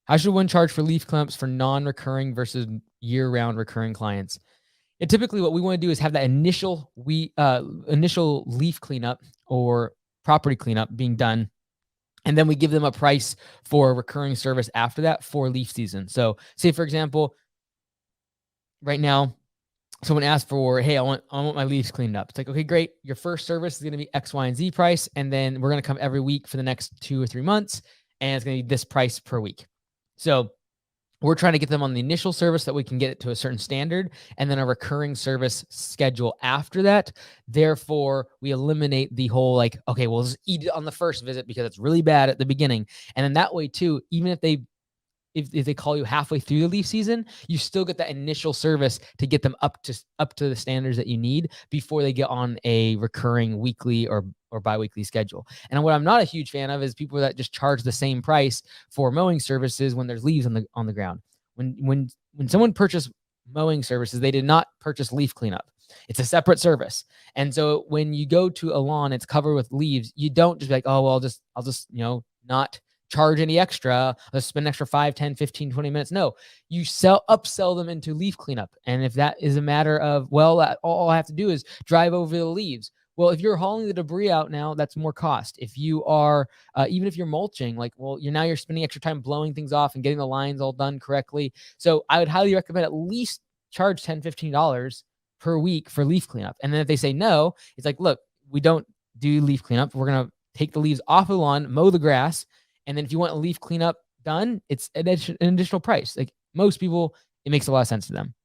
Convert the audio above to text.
How should one charge for leaf cleanups for non-recurring versus year-round recurring clients? And typically what we want to do is have that initial leaf cleanup or property cleanup being done. And then we give them a price for a recurring service after that for leaf season. So say, for example, right now, someone asked for, hey, I want my leaves cleaned up. It's like, okay, great. Your first service is going to be X, Y, and Z price. And then we're going to come every week for the next 2 or 3 months. And it's going to be this price per week. So we're trying to get them on the initial service that we can get it to a certain standard, and then a recurring service schedule after that. Therefore, we eliminate the whole like, okay, we'll just eat it on the first visit because it's really bad at the beginning. And then that way too, even if they call you halfway through the leaf season, you still get that initial service to get them up to the standards that you need before they get on a recurring weekly or biweekly schedule. And what I'm not a huge fan of is people that just charge the same price for mowing services when there's leaves on the ground. When someone purchased mowing services, they did not purchase leaf cleanup. It's a separate service. And so when you go to a lawn, it's covered with leaves, you don't just be like, oh, well, I'll just, not charge any extra. Let's spend an extra 5, 10, 15, 20 minutes. No, you upsell them into leaf cleanup. And if that is a matter of, well, all I have to do is drive over the leaves. Well, if you're hauling the debris out now, that's more cost. If you are, even if you're mulching, like, well, you're spending extra time blowing things off and getting the lines all done correctly. So I would highly recommend at least charge $10, $15 per week for leaf cleanup. And then if they say no, it's like, look, we don't do leaf cleanup. We're going to take the leaves off the lawn, mow the grass. And then if you want a leaf cleanup done, it's an additional price. Like most people, it makes a lot of sense to them.